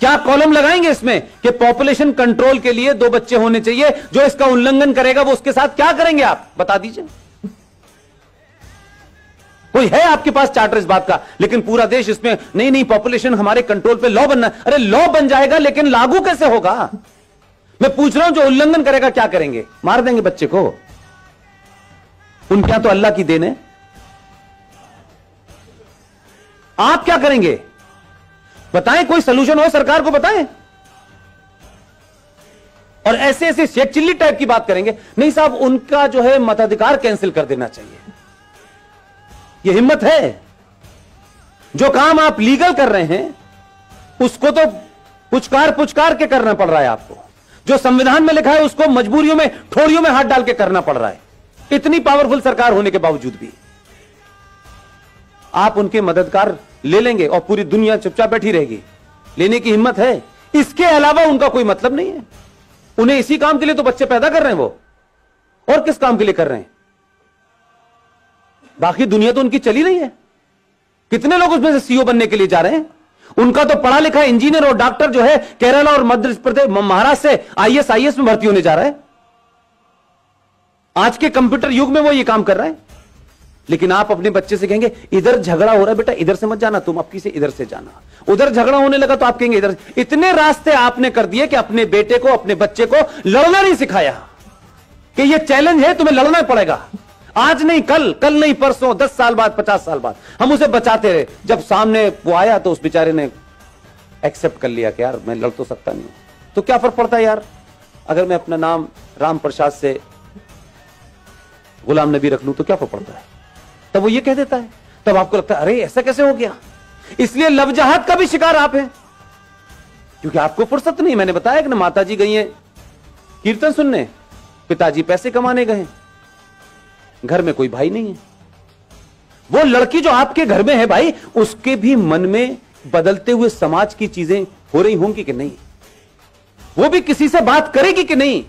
क्या कॉलम लगाएंगे इसमें कि पॉपुलेशन कंट्रोल के लिए 2 बच्चे होने चाहिए, जो इसका उल्लंघन करेगा वो उसके साथ क्या करेंगे आप बता दीजिए। कोई है आपके पास चार्टर इस बात का? लेकिन पूरा देश इसमें नहीं नहीं पॉपुलेशन हमारे कंट्रोल पे लॉ बनना। अरे लॉ बन जाएगा लेकिन लागू कैसे होगा? मैं पूछ रहा हूं जो उल्लंघन करेगा क्या करेंगे? मार देंगे बच्चे को? उनके यहां तो अल्लाह की देन है। आप क्या करेंगे बताएं? कोई सलूशन हो सरकार को बताएं। और ऐसे ऐसे शेख चिल्ली टाइप की बात करेंगे। नहीं साहब उनका जो है मताधिकार कैंसिल कर देना चाहिए। यह हिम्मत है? जो काम आप लीगल कर रहे हैं उसको तो पुचकार पुचकार के करना पड़ रहा है आपको। जो संविधान में लिखा है उसको मजबूरियों में ठोड़ियों में हाथ डाल के करना पड़ रहा है, इतनी पावरफुल सरकार होने के बावजूद भी। आप उनके मददगार ले लेंगे और पूरी दुनिया चुपचाप बैठी रहेगी। लेने की हिम्मत है? इसके अलावा उनका कोई मतलब नहीं है। उन्हें इसी काम के लिए तो बच्चे पैदा कर रहे हैं वो, और किस काम के लिए कर रहे हैं? बाकी दुनिया तो उनकी चली रही है। कितने लोग उसमें से सीईओ बनने के लिए जा रहे हैं? उनका तो पढ़ा लिखा इंजीनियर और डॉक्टर जो है केरला और मध्य प्रदेश महाराष्ट्र से आईएएस में भर्ती होने जा रहा है। आज के कंप्यूटर युग में वो ये काम कर रहा है। लेकिन आप अपने बच्चे से कहेंगे इधर झगड़ा हो रहा है बेटा इधर से मत जाना, तुम अपनी से इधर से जाना। उधर झगड़ा होने लगा तो आप कहेंगे इधर। इतने रास्ते आपने कर दिए कि अपने बेटे को अपने बच्चे को लड़ना नहीं सिखाया कि ये चैलेंज है, तुम्हें लड़ना पड़ेगा। आज नहीं कल, कल नहीं परसों, 10 साल बाद 50 साल बाद हम उसे बचाते रहे। जब सामने वो आया तो उस बेचारे ने एक्सेप्ट कर लिया कि यार मैं लड़ तो सकता नहीं। तो क्या फर्क पड़ता है यार अगर मैं अपना नाम राम प्रसाद से गुलाम नबी रख लूं तो क्या फर्क पड़ता है? तब वो ये कह देता है। तब आपको लगता है अरे ऐसा कैसे हो गया? इसलिए लवजहाद का भी शिकार आप हैं, क्योंकि आपको फुर्सत नहीं। मैंने बताया कि ना माता जी गई हैं कीर्तन सुनने, पिताजी पैसे कमाने गए, घर में कोई भाई नहीं है। वो लड़की जो आपके घर में है भाई, उसके भी मन में बदलते हुए समाज की चीजें हो रही होंगी कि नहीं? वो भी किसी से बात करेगी कि नहीं?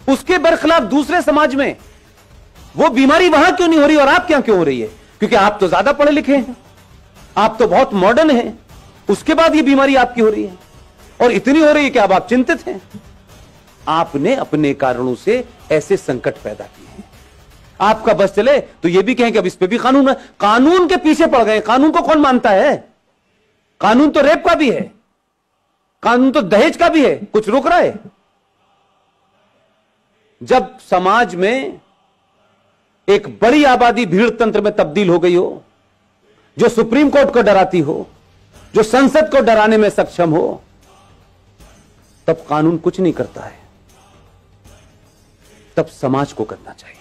उसके बरखिलाफ दूसरे समाज में वो बीमारी वहां क्यों नहीं हो रही और आप क्या क्यों हो रही है? क्योंकि आप तो ज्यादा पढ़े लिखे हैं, आप तो बहुत मॉडर्न हैं। उसके बाद ये बीमारी आपकी हो रही है, और इतनी हो रही है कि अब आप चिंतित हैं। आपने अपने कारणों से ऐसे संकट पैदा किए हैं। आपका बस चले तो ये भी कहें कि अब इस पे भी कानून है। कानून के पीछे पड़ गए। कानून को कौन मानता है? कानून तो रेप का भी है, कानून तो दहेज का भी है। कुछ रोक रहा है? जब समाज में एक बड़ी आबादी भीड़ तंत्र में तब्दील हो गई हो, जो सुप्रीम कोर्ट को डराती हो, जो संसद को डराने में सक्षम हो, तब कानून कुछ नहीं करता है, तब समाज को करना चाहिए।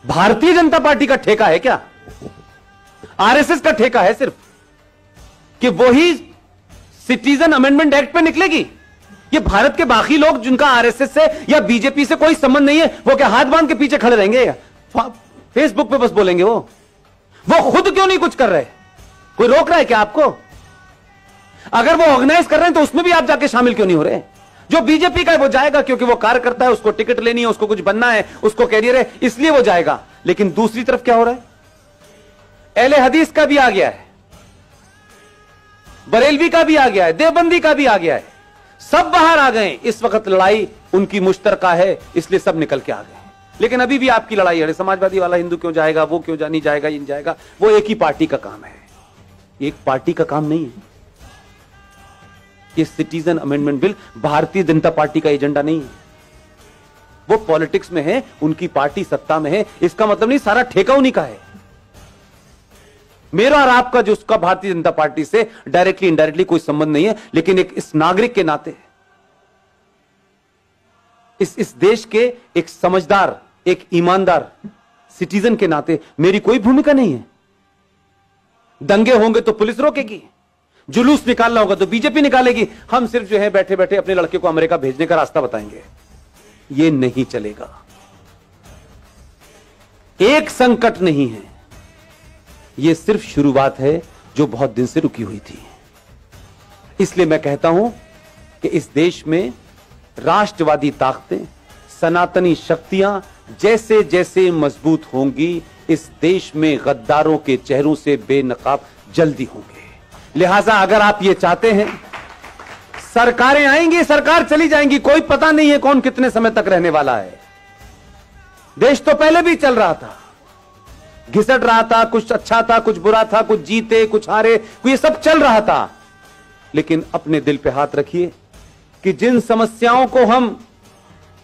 भारतीय जनता पार्टी का ठेका है क्या? आरएसएस का ठेका है सिर्फ कि वही सिटीजन अमेंडमेंट एक्ट पे निकलेगी? ये भारत के बाकी लोग जिनका आरएसएस से या बीजेपी से कोई संबंध नहीं है, वो क्या हाथ बांध के पीछे खड़े रहेंगे? फेसबुक पे बस बोलेंगे वो खुद क्यों नहीं कुछ कर रहे? कोई रोक रहा है क्या आपको? अगर वो ऑर्गेनाइज कर रहे हैं तो उसमें भी आप जाके शामिल क्यों नहीं हो रहे? जो बीजेपी का है वो जाएगा क्योंकि वो कार्य करता है, उसको टिकट लेनी है, उसको कुछ बनना है, उसको कैरियर है, इसलिए वो जाएगा। लेकिन दूसरी तरफ क्या हो रहा है? अहले हदीस का भी आ गया है, बरेलवी का भी आ गया है, देवबंदी का भी आ गया है, सब बाहर आ गए। इस वक्त लड़ाई उनकी मुश्तरका है, इसलिए सब निकल के आ गए। लेकिन अभी भी आपकी लड़ाई है, समाजवादी वाला हिंदू क्यों जाएगा, वो क्यों नहीं जाएगा, ये नहीं जाएगा। वो एक ही पार्टी का काम है, एक पार्टी का काम नहीं है। ये citizen amendment bill Bharatiya Janata party का एजेंडा नहीं है। वो पॉलिटिक्स में है, उनकी पार्टी सत्ता में है, इसका मतलब नहीं सारा ठेका उन्हीं का है। मेरा और आपका जो उसका भारतीय जनता पार्टी से डायरेक्टली इनडायरेक्टली कोई संबंध नहीं है, लेकिन एक इस नागरिक के नाते, इस देश के एक समझदार, एक ईमानदार सिटीजन के नाते मेरी कोई भूमिका नहीं है। दंगे होंगे तो पुलिस रोकेगी, जुलूस निकालना होगा तो बीजेपी निकालेगी। हम सिर्फ जो है बैठे बैठे अपने लड़के को अमेरिका भेजने का रास्ता बताएंगे। ये नहीं चलेगा। एक संकट नहीं है, ये सिर्फ शुरुआत है जो बहुत दिन से रुकी हुई थी। इसलिए मैं कहता हूं कि इस देश में राष्ट्रवादी ताकतें, सनातनी शक्तियां जैसे जैसे मजबूत होंगी, इस देश में गद्दारों के चेहरों से बेनकाब जल्दी होंगे। लिहाजा अगर आप ये चाहते हैं, सरकारें आएंगी, सरकार चली जाएंगी, कोई पता नहीं है कौन कितने समय तक रहने वाला है। देश तो पहले भी चल रहा था, घिसट रहा था, कुछ अच्छा था, कुछ बुरा था, कुछ जीते, कुछ हारे, ये सब चल रहा था। लेकिन अपने दिल पे हाथ रखिए कि जिन समस्याओं को हम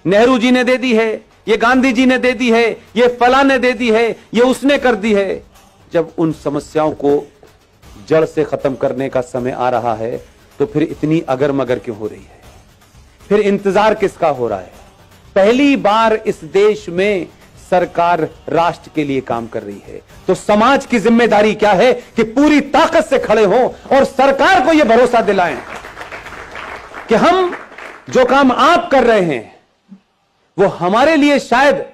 नेहरू जी ने दे दी है, ये गांधी जी ने दे दी है, ये फला ने दे दी है, ये उसने कर दी है, जब उन समस्याओं को जड़ से खत्म करने का समय आ रहा है तो फिर इतनी अगर मगर क्यों हो रही है? फिर इंतजार किसका हो रहा है? पहली बार इस देश में सरकार राष्ट्र के लिए काम कर रही है, तो समाज की जिम्मेदारी क्या है कि पूरी ताकत से खड़े हों और सरकार को यह भरोसा दिलाएं कि हम जो काम आप कर रहे हैं वो हमारे लिए शायद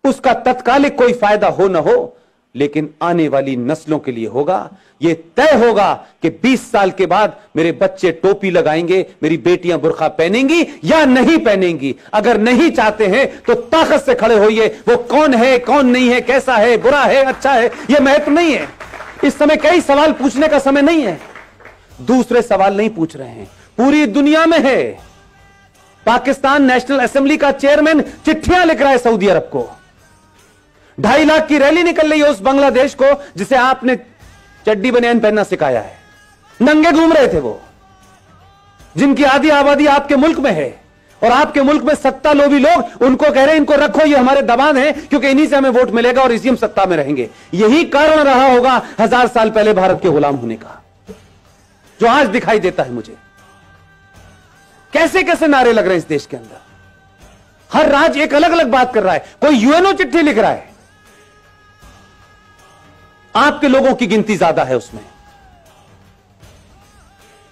उसका तत्कालिक कोई फायदा हो ना हो, लेकिन आने वाली नस्लों के लिए होगा। यह तय होगा कि 20 साल के बाद मेरे बच्चे टोपी लगाएंगे, मेरी बेटियां बुर्का पहनेंगी या नहीं पहनेंगी। अगर नहीं चाहते हैं तो ताकत से खड़े होइए। वो कौन है, कौन नहीं है, कैसा है, बुरा है, अच्छा है, यह महत्व नहीं है। इस समय कई सवाल पूछने का समय नहीं है। दूसरे सवाल नहीं पूछ रहे हैं, पूरी दुनिया में है। पाकिस्तान नेशनल असेंबली का चेयरमैन चिट्ठियां लिख रहा है सऊदी अरब को। 2.5 लाख की रैली निकल रही है उस बांग्लादेश को जिसे आपने चड्डी बनियान पहनना सिखाया है। नंगे घूम रहे थे वो, जिनकी आधी आबादी आपके मुल्क में है, और आपके मुल्क में सत्ता लोभी लोग उनको कह रहे हैं इनको रखो, ये हमारे दबाव हैं, क्योंकि इन्हीं से हमें वोट मिलेगा और इसी हम सत्ता में रहेंगे। यही कारण रहा होगा 1000 साल पहले भारत के गुलाम होने का, जो आज दिखाई देता है मुझे। कैसे कैसे नारे लग रहे हैं इस देश के अंदर। हर राज्य एक अलग अलग बात कर रहा है। कोई यूएनओ चिट्ठी लिख रहा है, आपके लोगों की गिनती ज्यादा है उसमें,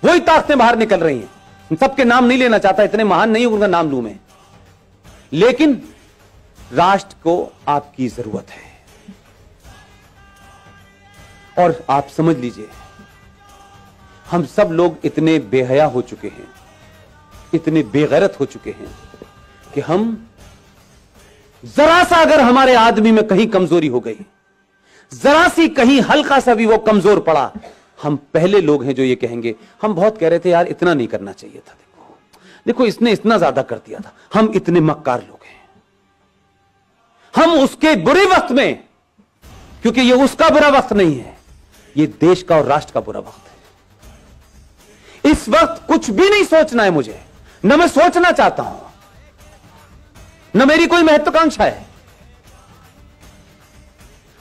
वही ताकतें बाहर निकल रही हैं। सबके नाम नहीं लेना चाहता, इतने महान नहीं उनका नाम लूं मैं, लेकिन राष्ट्र को आपकी जरूरत है। और आप समझ लीजिए, हम सब लोग इतने बेहया हो चुके हैं, इतने बेगैरत हो चुके हैं कि हम जरा सा अगर हमारे आदमी में कहीं कमजोरी हो गई, जरा सी कहीं हल्का सा भी वो कमजोर पड़ा, हम पहले लोग हैं जो ये कहेंगे। हम बहुत कह रहे थे यार इतना नहीं करना चाहिए था, देखो इसने इतना ज्यादा कर दिया था, हम इतने मक्कार लोग हैं। हम उसके बुरे वक्त में, क्योंकि ये उसका बुरा वक्त नहीं है, ये देश का और राष्ट्र का बुरा वक्त है। इस वक्त कुछ भी नहीं सोचना है मुझे, न मैं सोचना चाहता हूं, न मेरी कोई महत्वाकांक्षा है।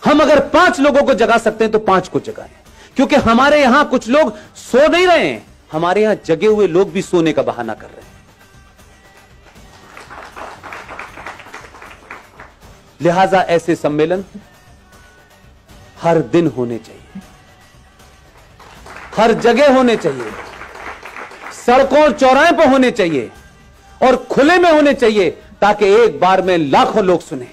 हम अगर 5 लोगों को जगा सकते हैं तो 5 को जगाएं, क्योंकि हमारे यहां कुछ लोग सो नहीं रहे हैं, हमारे यहां जगे हुए लोग भी सोने का बहाना कर रहे हैं। लिहाजा ऐसे सम्मेलन हर दिन होने चाहिए, हर जगह होने चाहिए, सड़कों और चौराहे पर होने चाहिए और खुले में होने चाहिए, ताकि एक बार में लाखों लोग सुने।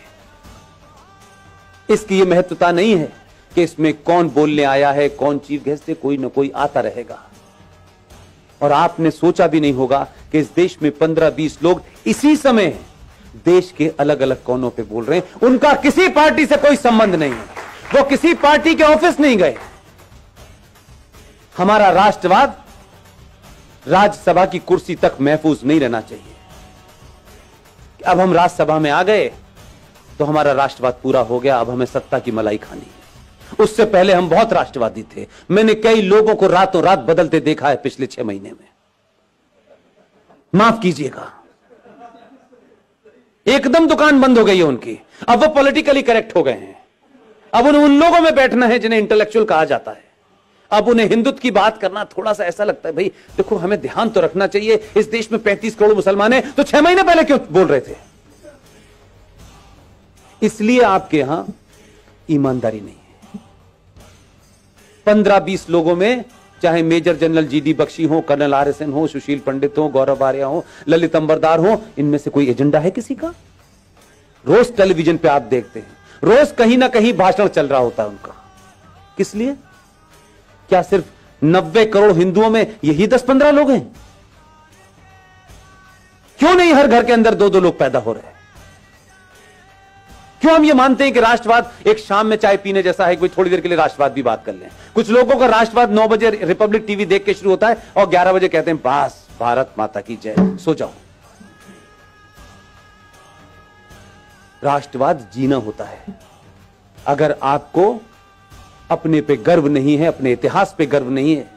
इसकी यह महत्वता नहीं है कि इसमें कौन बोलने आया है, कौन चीफ गेस्ट है, कोई ना कोई आता रहेगा। और आपने सोचा भी नहीं होगा कि इस देश में 15-20 लोग इसी समय देश के अलग अलग कोनों पे बोल रहे हैं। उनका किसी पार्टी से कोई संबंध नहीं है, वो किसी पार्टी के ऑफिस नहीं गए। हमारा राष्ट्रवाद राज्यसभा की कुर्सी तक महफूज नहीं रहना चाहिए। अब हम राज्यसभा में आ गए तो हमारा राष्ट्रवाद पूरा हो गया, अब हमें सत्ता की मलाई खानी है। उससे पहले हम बहुत राष्ट्रवादी थे। मैंने कई लोगों को रातों रात बदलते देखा है पिछले 6 महीने में, माफ कीजिएगा। एकदम दुकान बंद हो गई है उनकी, अब वो पॉलिटिकली करेक्ट हो गए हैं। अब उन्हें उन लोगों में बैठना है जिन्हें इंटेलेक्चुअल कहा जाता है। अब उन्हें हिंदुत्व की बात करना थोड़ा सा ऐसा लगता है, भाई देखो हमें ध्यान तो रखना चाहिए, इस देश में 35 करोड़ मुसलमान हैं, तो 6 महीने पहले क्यों बोल रहे थे? इसलिए आपके यहां ईमानदारी नहीं है। 15-20 लोगों में, चाहे मेजर जनरल जीडी बख्शी हो, कर्नल RSN हो, सुशील पंडित हो, गौरव आर्या हो, ललित अंबरदार हो, इनमें से कोई एजेंडा है किसी का? रोज टेलीविजन पे आप देखते हैं, रोज कहीं ना कहीं भाषण चल रहा होता है उनका। किस लिए? क्या सिर्फ 90 करोड़ हिंदुओं में यही 10-15 लोग हैं? क्यों नहीं हर घर के अंदर 2-2 लोग पैदा हो रहे हैं? क्यों हम ये मानते हैं कि राष्ट्रवाद एक शाम में चाय पीने जैसा है कि थोड़ी देर के लिए राष्ट्रवाद भी बात कर लें। कुछ लोगों का राष्ट्रवाद 9 बजे रिपब्लिक टीवी देख के शुरू होता है और 11 बजे कहते हैं बस भारत माता की जय, सो जाओ। राष्ट्रवाद जीना होता है। अगर आपको अपने पे गर्व नहीं है, अपने इतिहास पे गर्व नहीं है,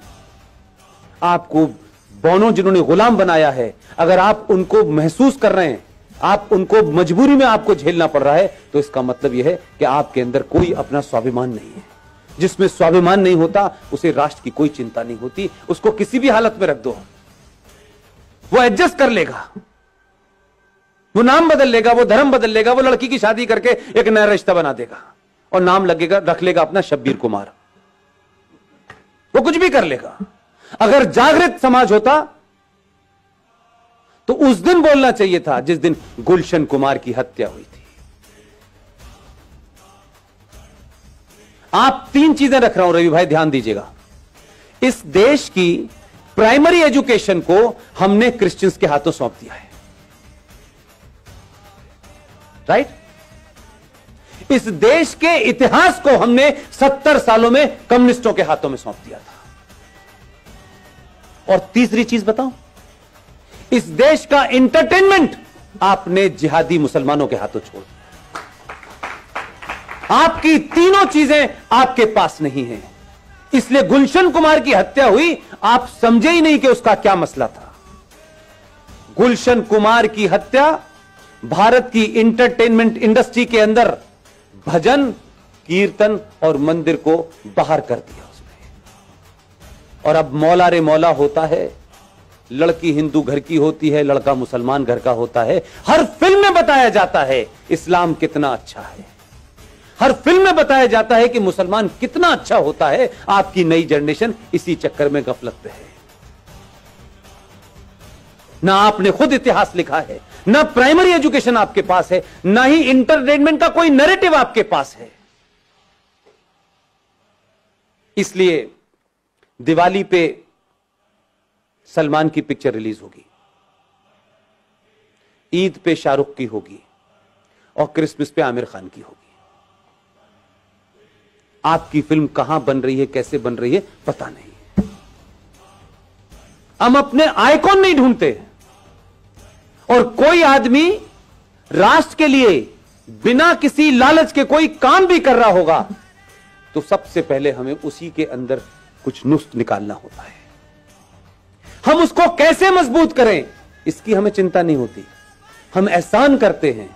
आपको बौनों जिन्होंने गुलाम बनाया है, अगर आप उनको महसूस कर रहे हैं, आप उनको मजबूरी में आपको झेलना पड़ रहा है, तो इसका मतलब यह है कि आपके अंदर कोई अपना स्वाभिमान नहीं है। जिसमें स्वाभिमान नहीं होता उसे राष्ट्र की कोई चिंता नहीं होती। उसको किसी भी हालत में रख दो, वो एडजस्ट कर लेगा, वो नाम बदल लेगा, वो धर्म बदल लेगा, वो लड़की की शादी करके एक नया रिश्ता बना देगा और नाम लगेगा, रख लेगा अपना शब्बीर कुमार। वो कुछ भी कर लेगा। अगर जागृत समाज होता तो उस दिन बोलना चाहिए था जिस दिन गुलशन कुमार की हत्या हुई थी। आप 3 चीजें रख रहा हूं रवि भाई, ध्यान दीजिएगा। इस देश की प्राइमरी एजुकेशन को हमने क्रिश्चियंस के हाथों सौंप दिया है, राइट। इस देश के इतिहास को हमने 70 सालों में कम्युनिस्टों के हाथों में सौंप दिया था। और तीसरी चीज बताऊं, इस देश का एंटरटेनमेंट आपने जिहादी मुसलमानों के हाथों छोड़ दिया। आपकी तीनों चीजें आपके पास नहीं है, इसलिए गुलशन कुमार की हत्या हुई, आप समझे ही नहीं कि उसका क्या मसला था। गुलशन कुमार की हत्या भारत की एंटरटेनमेंट इंडस्ट्री के अंदर भजन, कीर्तन और मंदिर को बाहर कर दिया उसने। और अब मौला रे मौला होता है, लड़की हिंदू घर की होती है, लड़का मुसलमान घर का होता है। हर फिल्म में बताया जाता है इस्लाम कितना अच्छा है, हर फिल्म में बताया जाता है कि मुसलमान कितना अच्छा होता है। आपकी नई जनरेशन इसी चक्कर में गफलत पे है। ना आपने खुद इतिहास लिखा है, ना प्राइमरी एजुकेशन आपके पास है, ना ही इंटरटेनमेंट का कोई नैरेटिव आपके पास है। इसलिए दिवाली पे सलमान की पिक्चर रिलीज होगी, ईद पे शाहरुख की होगी और क्रिसमस पे आमिर खान की होगी। आपकी फिल्म कहां बन रही है, कैसे बन रही है, पता नहीं। हम अपने आइकॉन नहीं ढूंढते। और कोई आदमी राष्ट्र के लिए बिना किसी लालच के कोई काम भी कर रहा होगा तो सबसे पहले हमें उसी के अंदर कुछ नुस्ख निकालना होता है। हम उसको कैसे मजबूत करें इसकी हमें चिंता नहीं होती। हम एहसान करते हैं